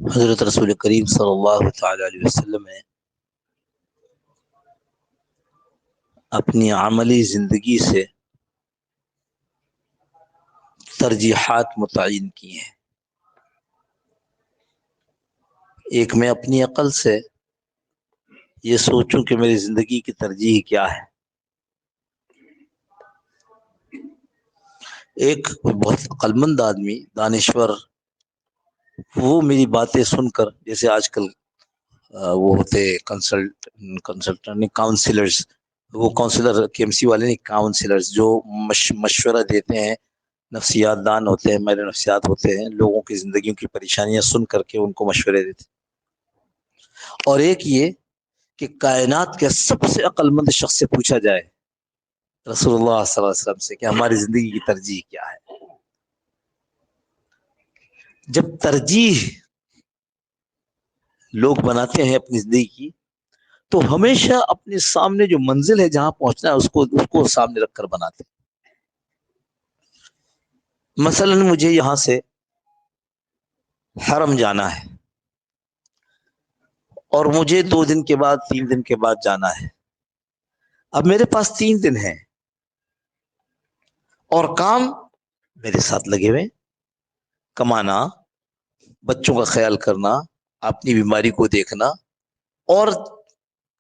حضرت رسول کریم صلی اللہ تعالی علیہ وسلم نے اپنی عملی زندگی سے ترجیحات متعین کی ہیں. ایک میں اپنی عقل سے یہ سوچوں کہ میری زندگی کی ترجیح کیا ہے. ایک بہت عقلمند آدمی، دانشور، وہ میری باتیں سن کر، جیسے آج کل وہ ہوتے کنسلٹنٹ کاؤنسلرز، وہ کاؤنسلر کے ایم سی والے نہیں، کاؤنسلرز جو مشورہ دیتے ہیں، نفسیات دان ہوتے ہیں، میرے نفسیات ہوتے ہیں، لوگوں کی زندگیوں کی پریشانیاں سن کر کے ان کو مشورے دیتے ہیں. اور ایک یہ کہ کائنات کے سب سے عقل مند شخص سے پوچھا جائے، رسول اللہ صلی اللہ علیہ وسلم سے، کہ ہماری زندگی کی ترجیح کیا ہے. جب ترجیح لوگ بناتے ہیں اپنی زندگی کی، تو ہمیشہ اپنے سامنے جو منزل ہے، جہاں پہنچنا ہے، اس کو سامنے رکھ کر بناتے ہیں. مثلا مجھے یہاں سے حرم جانا ہے، اور مجھے 2 دن کے بعد 3 دن کے بعد جانا ہے. اب میرے پاس 3 دن ہیں اور کام میرے ساتھ لگے ہوئے، کمانا، بچوں کا خیال کرنا، اپنی بیماری کو دیکھنا، اور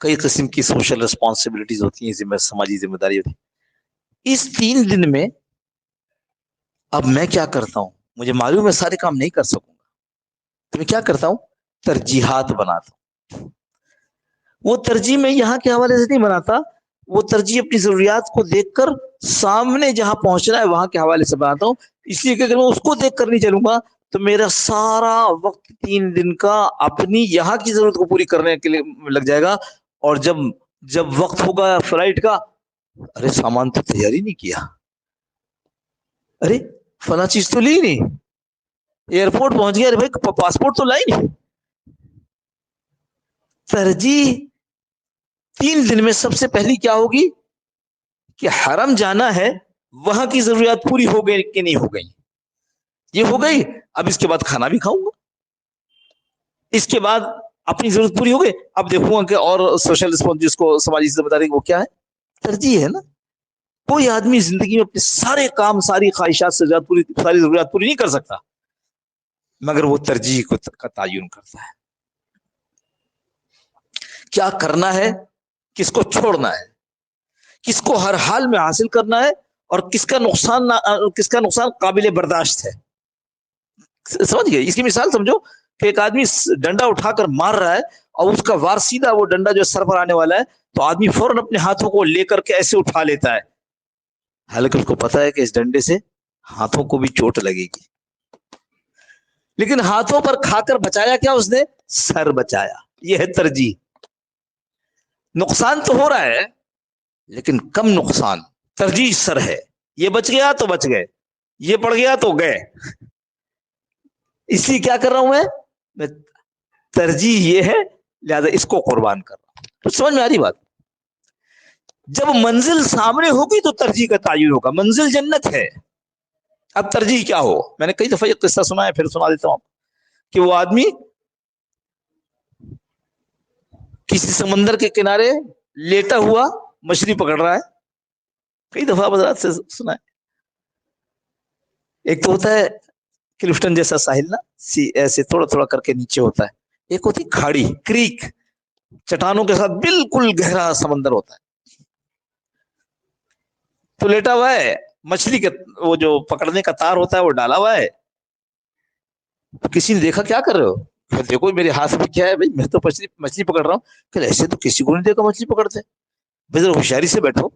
کئی قسم کی سوشل ریسپانسبلٹیز ہوتی ہیں، سماجی ذمہ داری ہوتی ہے. اس 3 دن میں اب میں کیا کرتا ہوں؟ مجھے معلوم ہے سارے کام نہیں کر سکوں گا، تو میں کیا کرتا ہوں؟ ترجیحات بناتا ہوں. وہ ترجیح میں یہاں کے حوالے سے نہیں بناتا، وہ ترجیح اپنی ضروریات کو دیکھ کر سامنے جہاں پہنچنا ہے وہاں کے حوالے سے بناتا ہوں. اس لیے کہ اگر میں اس کو دیکھ کر نہیں چلوں گا تو میرا سارا وقت 3 دن کا اپنی یہاں کی ضرورت کو پوری کرنے کے لیے لگ جائے گا. اور جب وقت ہوگا فلائٹ کا، ارے سامان تو تیاری نہیں کیا، ارے فلاں چیز تو لی نہیں، ایئرپورٹ پہنچ گیا، ارے بھائی پاسپورٹ تو لائی نہیں. ترجیح 3 دن میں سب سے پہلی کیا ہوگی کہ حرم جانا ہے، وہاں کی ضروریات پوری ہو گئی کہ نہیں ہو گئی؟ یہ ہو گئی. اب اس کے بعد کھانا بھی کھاؤں گا، اس کے بعد اپنی ضرورت پوری ہو گئی، اب دیکھوں گا کہ اور سوشل رسپانس جس کو سماجی ذمہ داری وہ کیا ہے. ترجیح ہے نا. کوئی آدمی زندگی میں اپنے سارے کام، ساری خواہشات سے ساری ضروریات پوری نہیں کر سکتا، مگر وہ ترجیح کا تعین کرتا ہے. کیا کرنا ہے، کس کو چھوڑنا ہے، کس کو ہر حال میں حاصل کرنا ہے، اور کس کا نقصان قابل برداشت ہے. سمجھ گئے؟ اس کی مثال سمجھو کہ ایک آدمی ڈنڈا اٹھا کر مار رہا ہے، اور اس کا وار سیدھا وہ ڈنڈا جو سر پر آنے والا ہے، تو آدمی فوراً اپنے ہاتھوں کو لے کر کے ایسے اٹھا لیتا ہے، حالانکہ اس کو پتا ہے کہ اس ڈنڈے سے ہاتھوں کو بھی چوٹ لگے گی. لیکن ہاتھوں پر کھا کر بچایا کیا اس نے؟ سر بچایا. یہ ہے ترجیح. نقصان تو ہو رہا ہے لیکن کم نقصان، ترجیح سر ہے. یہ بچ گیا تو بچ گئے، یہ پڑ گیا تو گئے. اس لیے کیا کر رہا ہوں میں ترجیح یہ ہے، لہذا اس کو قربان کر رہا ہوں. تو سمجھ میں آ رہی بات؟ جب منزل سامنے ہوگی تو ترجیح کا تعین ہوگا. منزل جنت ہے، اب ترجیح کیا ہو؟ میں نے کئی دفعہ یہ قصہ سنا ہے، پھر سنا دیتا ہوں کہ وہ آدمی کسی سمندر کے کنارے لیٹا ہوا مچھلی پکڑ رہا ہے. کئی دفعہ حضرات سے سنا ہے. ایک تو ہوتا ہے کلفٹن جیسا ساحل نا، ایسے تھوڑا تھوڑا کر کے نیچے ہوتا ہے. ایک ہوتی کھاڑی، کریک، چٹانوں کے ساتھ بالکل گہرا سمندر ہوتا ہے. تو لیٹا ہوا ہے، مچھلی کے وہ جو پکڑنے کا تار ہوتا ہے وہ ڈالا ہوا ہے. کسی نے دیکھا کیا کر رہے ہو؟ دیکھو میرے ہاتھ میں کیا ہے بھائی، میں تو مچھلی پکڑ رہا ہوں. کہ ایسے تو کسی کو نہیں دیکھا مچھلی پکڑتے. بھائی ذرا ہوشیاری سے بیٹھو.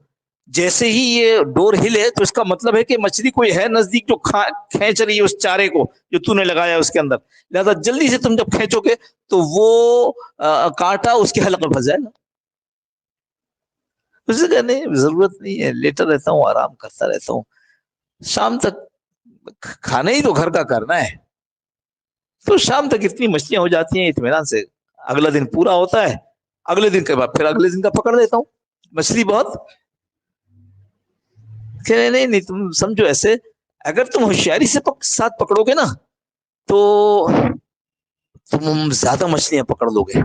جیسے ہی یہ ڈور ہلے تو اس کا مطلب ہے کہ مچھلی کوئی ہے نزدیک جو کھینچ رہی ہے اس چارے کو جو تو نے لگایا اس کے اندر. لہذا جلدی سے تم جب کھینچو گے تو وہ کانٹا اس کے حلق میں پھنس جائے گا. اسے کہنے ضرورت نہیں ہے، لیٹا رہتا ہوں، آرام کرتا رہتا ہوں، شام تک کھانا ہی تو گھر کا کرنا ہے. تو شام تک اتنی مچھلیاں ہو جاتی ہیں اطمینان سے. اگلا دن پورا ہوتا ہے، اگلے دن کے بعد پھر اگلے دن کا پکڑ لیتا ہوں. مچھلی بہت کہ نہیں نہیں تم سمجھو ایسے، اگر تم ہوشیاری سے ساتھ پکڑو گے نا تو تم زیادہ مچھلیاں پکڑ لو گے.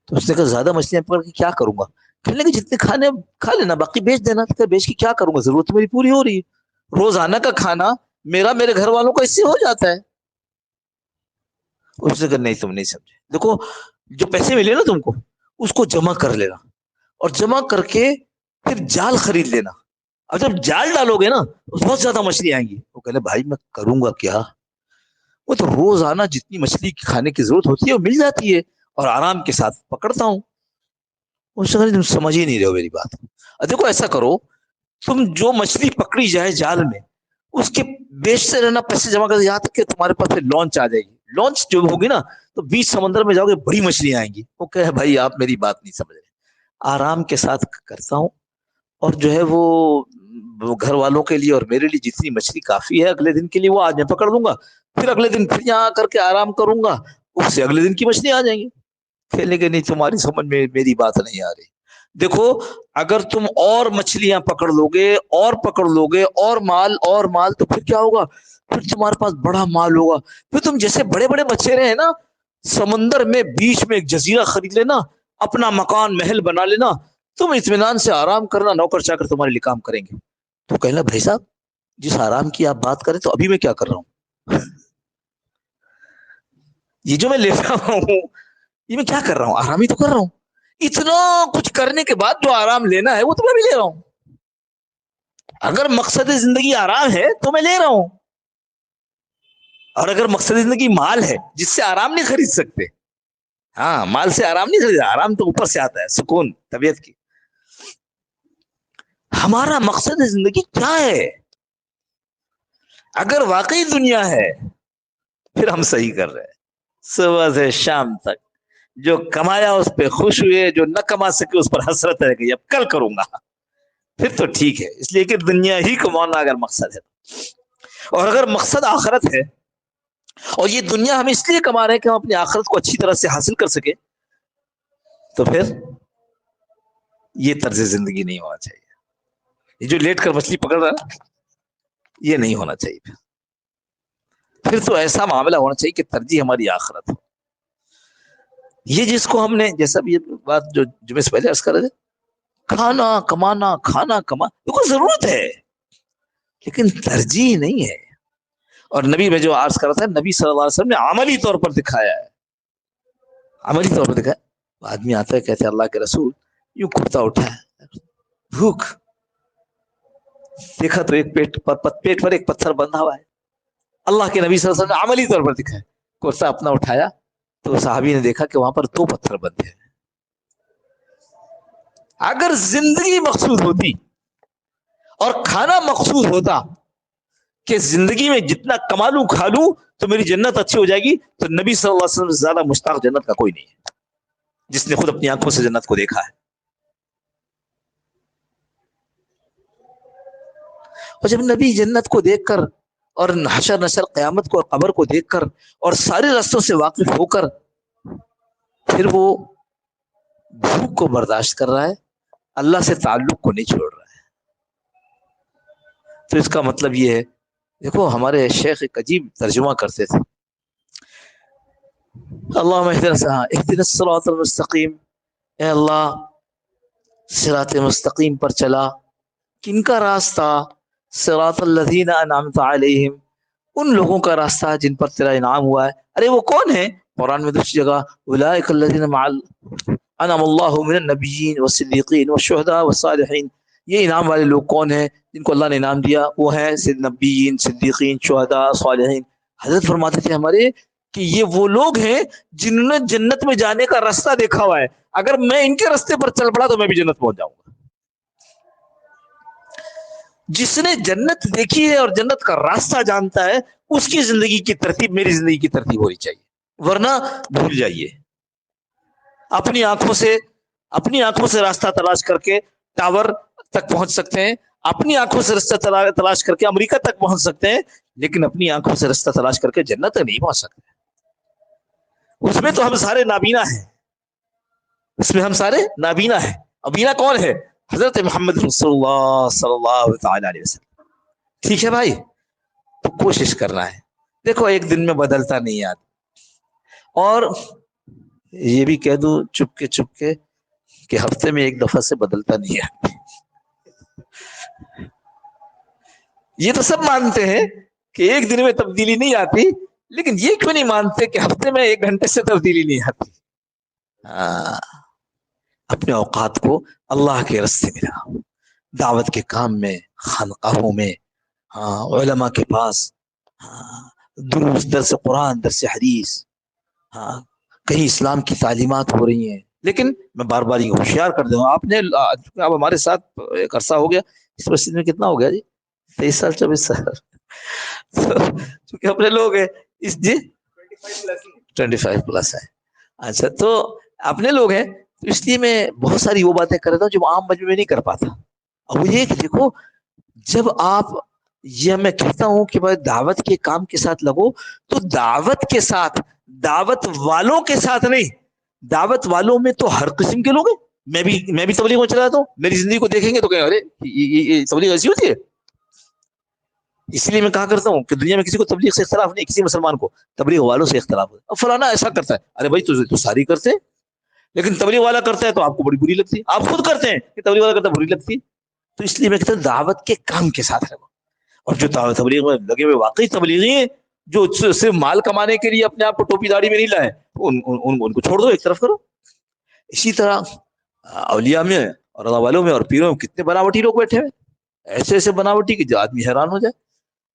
تو اس نے کہا زیادہ مچھلیاں پکڑ کے کیا کروں گا؟ کہنے لگے جتنے کھانے کھا لینا، باقی بیچ دینا. تو بیچ کے کیا کروں گا، ضرورت میری پوری ہو رہی ہے، روزانہ کا کھانا میرا میرے گھر والوں کا اس سے ہو جاتا ہے. اس نے کہا نہیں تم نہیں سمجھے، دیکھو جو پیسے ملے نا تم کو اس کو جمع کر لینا، اور جمع کر کے پھر جال خرید لینا. اب جب جال ڈالو گے نا تو بہت زیادہ مچھلی آئیں گی. وہ کہنے بھائی میں کروں گا کیا، وہ تو روزانہ جتنی مچھلی کھانے کی ضرورت ہوتی ہے وہ مل جاتی ہے اور آرام کے ساتھ پکڑتا ہوں. اس نے کہا تم سمجھ ہی نہیں رہے ہو میری بات. دیکھو ایسا کرو، تم جو مچھلی پکڑی جائے جال میں اس کے بیچتے رہنا، پیسے جمع کر یہاں تک کہ تمہارے پاس پھر لانچ آ جائے گی. لانچ جو ہوگی نا تو بیچ سمندر میں جاؤ گے بڑی مچھلیاں آئیں گی. وہ کہے بھائی آپ میری بات نہیں سمجھ رہے، آرام کے ساتھ کرتا ہوں اور جو ہے وہ گھر والوں کے لیے اور میرے لیے جتنی مچھلی کافی ہے اگلے دن کے لیے وہ آج میں پکڑ لوں گا، پھر اگلے دن پھر یہاں آ کر کے آرام کروں گا، اس سے اگلے دن کی مچھلی آ جائیں گی. کھیلے کہ نہیں تمہاری سمجھ میں میری بات نہیں آ رہی. دیکھو اگر تم اور مچھلیاں پکڑ لو گے اور پکڑ لو گے اور مال تو پھر کیا ہوگا، پھر تمہارے پاس بڑا مال ہوگا. پھر تم جیسے بڑے بڑے مچھیرے ہیں نا، سمندر میں بیچ میں ایک جزیرہ خرید لینا، اپنا مکان محل بنا لینا، تم اطمینان سے آرام کرنا، نوکر چاکر تمہارے لیے کام کریں گے. تو کہنا بھائی صاحب جس آرام کی آپ بات کریں تو ابھی میں کیا کر رہا ہوں، یہ جو میں لے رہا ہوں یہ میں کیا کر رہا ہوں، آرام ہی تو کر رہا ہوں. اتنا کچھ کرنے کے بعد جو آرام لینا ہے وہ تو میں بھی لے رہا ہوں. اگر مقصد زندگی آرام ہے تو میں لے رہا ہوں، اور اگر مقصد زندگی مال ہے جس سے آرام نہیں خرید سکتے، ہاں مال سے آرام نہیں خرید، آرام تو اوپر سے آتا ہے سکون طبیعت کی. ہمارا مقصد زندگی کیا ہے؟ اگر واقعی دنیا ہے پھر ہم صحیح کر رہے ہیں. صبح سے شام تک جو کمایا اس پہ خوش ہوئے، جو نہ کما سکے اس پر حسرت رہ گئی، اب کل کروں گا، پھر تو ٹھیک ہے. اس لیے کہ دنیا ہی کمانا اگر مقصد ہے، اور اگر مقصد آخرت ہے اور یہ دنیا ہم اس لیے کما رہے ہیں کہ ہم اپنی آخرت کو اچھی طرح سے حاصل کر سکے، تو پھر یہ طرز زندگی نہیں ہونا چاہیے. یہ جو لیٹ کر مچھلی پکڑ رہا ہے یہ نہیں ہونا چاہیے. پھر تو ایسا معاملہ ہونا چاہیے کہ ترجیح ہماری آخرت ہو. یہ جس کو ہم نے جیسا بھی یہ بات جو جمعے سے پہلے عرض کر رہے تھے، کھانا کمانا کھانا کما بالکل ضرورت ہے لیکن ترجیح نہیں ہے. اور نبی میں جو عرض کر رہا تھا، نبی صلی اللہ علیہ وسلم نے عملی طور پر دکھایا ہے، عملی طور پر دکھایا. آدمی آتا ہے کہتے ہیں اللہ کے رسول یوں کرتا اٹھا ہے، بھوک، دیکھا تو ایک پیٹ پر ایک پتھر بندھا ہوا ہے. اللہ کے نبی صلی اللہ علیہ وسلم نے عملی طور پر دکھایا، کرتا اپنا اٹھایا تو صحابی نے دیکھا کہ وہاں پر 2 پتھر بندھے ہیں. اگر زندگی مقصود ہوتی اور کھانا مقصود ہوتا کہ زندگی میں جتنا کما لوں کھا لوں تو میری جنت اچھی ہو جائے گی، تو نبی صلی اللہ علیہ وسلم سے زیادہ مشتاق جنت کا کوئی نہیں ہے جس نے خود اپنی آنکھوں سے جنت کو دیکھا ہے. اور جب نبی جنت کو دیکھ کر اور حشر نشر قیامت کو اور قبر کو دیکھ کر اور سارے راستوں سے واقف ہو کر پھر وہ بھوک کو برداشت کر رہا ہے، اللہ سے تعلق کو نہیں چھوڑ رہا ہے، تو اس کا مطلب یہ ہے. دیکھو ہمارے شیخ ایک عجیب ترجمہ کرتے تھے، اللہم اہدنا الصراط المستقیم، اے اللہ صراط مستقیم پر چلا. کن کا راستہ؟ صراط الذین انعمت علیہم، ان لوگوں کا راستہ جن پر تیرا انعام ہوا ہے. ارے وہ کون ہے؟ قرآن میں دوسری جگہ اولئک الذین انعم اللہ من النبیین والصدیقین والشہداء والصالحین، یہ انعام والے لوگ کون ہیں جن کو اللہ نے انعام دیا؟ وہ ہیں نبیین، صدیقین، شہداء، صالحین. حضرت فرماتے تھے ہمارے کہ یہ وہ لوگ ہیں جنہوں نے جنت میں جانے کا راستہ دیکھا ہوا ہے، اگر میں ان کے راستے پر چل پڑا تو میں بھی جنت پہنچ جاؤں گا. جس نے جنت دیکھی ہے اور جنت کا راستہ جانتا ہے اس کی زندگی کی ترتیب میری زندگی کی ترتیب ہونی چاہیے، ورنہ بھول جائیے. اپنی آنکھوں سے راستہ تلاش کر کے ٹاور تک پہنچ سکتے ہیں، اپنی آنکھوں سے راستہ تلاش کر کے امریکہ تک پہنچ سکتے ہیں، لیکن اپنی آنکھوں سے راستہ تلاش کر کے جنت تک نہیں پہنچ سکتے. اس میں تو ہم سارے نابینا ہیں، اس میں ہم سارے نابینا ہیں. ابینا کون ہے؟ حضرت محمد رسول اللہ صلی اللہ تعالی علیہ وسلم. ٹھیک ہے بھائی, تو کوشش کرنا ہے. دیکھو ایک دن میں بدلتا نہیں ہے آدمی. اور یہ بھی کہہ دوں چپ کے کہ ہفتے میں ایک دفعہ سے بدلتا نہیں ہے. یہ تو سب مانتے ہیں کہ ایک دن میں تبدیلی نہیں آتی, لیکن یہ کیوں نہیں مانتے کہ ہفتے میں 1 گھنٹے سے تبدیلی نہیں آتی. اپنے اوقات کو اللہ کے راستے میں لگاؤ, دعوت کے کام میں, خانقاہوں میں, علماء کے پاس, دروس, درس قرآن, درس حدیث, کہیں اسلام کی تعلیمات ہو رہی ہیں. لیکن میں بار بار یہ ہوشیار کر دوں, آپ نے اب ہمارے ساتھ ایک عرصہ ہو گیا, اس مسجد میں کتنا ہو گیا جی, 23 سال 24 سال, چونکہ اپنے لوگ ہیں اس جی 25+ ہے. اچھا, تو اپنے لوگ ہیں, تو اس لیے میں بہت ساری وہ باتیں کر رہتا ہوں جو عام مجمع میں نہیں کر پاتا. اور وہ یہ کہ دیکھو, جب آپ, یہ میں کہتا ہوں کہ بھائی دعوت کے کام کے ساتھ لگو, تو دعوت کے ساتھ, دعوت والوں کے ساتھ نہیں. دعوت والوں میں تو ہر قسم کے لوگ ہیں. میں بھی تبلیغ میں چلا جاتا ہوں, میری زندگی کو دیکھیں گے تو کہیں ارے یہ تبلیغ ایسی ہوتی ہے. اس لیے میں کہا کرتا ہوں کہ دنیا میں کسی کو تبلیغ سے اختلاف نہیں, کسی مسلمان کو تبلیغ والوں سے اختلاف ہے. اب فلانا ایسا کرتا ہے, ارے بھائی تو ساری کرتے ہیں, لیکن تبلیغ والا کرتا ہے تو آپ کو بڑی بری لگتی ہے. آپ خود کرتے ہیں کہ تبلیغ والا کرتا ہے, بری لگتی ہے. تو اس لیے میں کہتا ہوں دعوت کے کام کے ساتھ رہو. اور جو تبلیغ میں لگے ہوئے واقعی تبلیغی ہیں, جو صرف مال کمانے کے لیے اپنے آپ کو ٹوپی داڑھی میں نہیں لائے, ان کو چھوڑ دو, ایک طرف کرو. اسی طرح اولیاء میں اور اللہ والوں میں اور پیروں میں کتنے بناوٹی لوگ بیٹھے ہوئے, ایسے ایسے بناوٹی کہ جو آدمی حیران ہو جائے.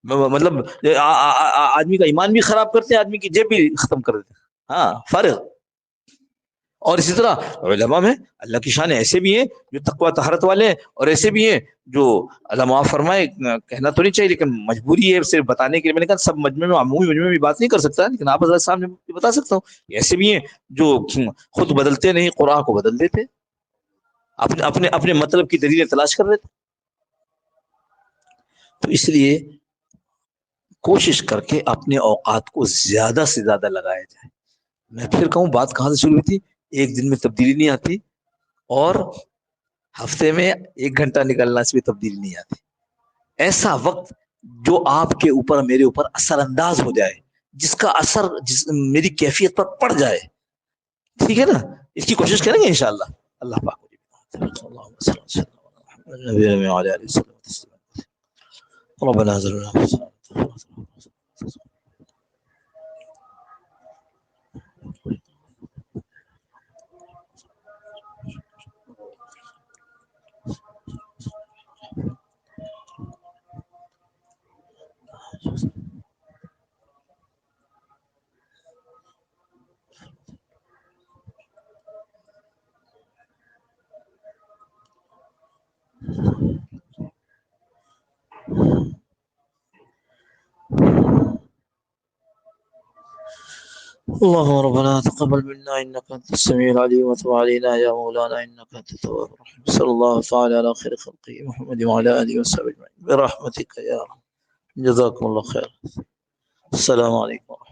مطلب آدمی کا ایمان بھی خراب کرتے ہیں, آدمی کی جیب بھی ختم کر دیتے ہیں, فارغ. اور اسی طرح علماء میں اللہ کی شان ایسے بھی ہیں جو تقوی طہارت والے ہیں, اور ایسے بھی ہیں جو اللہ معاف فرمائے, کہنا تو نہیں چاہیے لیکن مجبوری ہے صرف بتانے کے لیے. میں نے کہا سب مجمع میں, عمومی مجمع میں بھی بات نہیں کر سکتا, لیکن آپ حضرات سامنے بتا سکتا ہوں. ایسے بھی ہیں جو خود بدلتے نہیں, قرآن کو بدل دیتے, اپنے مطلب کی دلیلیں تلاش کر لیتے. تو اس لیے کوشش کر کے اپنے اوقات کو زیادہ سے زیادہ لگایا جائے. میں پھر کہوں بات کہاں سے شروع ہوئی تھی, ایک دن میں تبدیلی نہیں آتی, اور ہفتے میں 1 گھنٹہ نکلنا سے بھی تبدیلی نہیں آتی. ایسا وقت جو آپ کے اوپر, میرے اوپر اثر انداز ہو جائے, جس کا اثر میری کیفیت پر پڑ جائے, ٹھیک ہے نا, اس کی کوشش کریں گے انشاءاللہ. اللہ پاک ربنا اللهم ربنا تقبل منا انك انت السميع العليم وتب علينا يا مولانا انك انت التواب الرحيم. صلى الله تعالى على خير خلقه محمد وعلى اله وصحبه اجمعين برحمتك يا رب. جزاكم الله خير. السلام عليكم.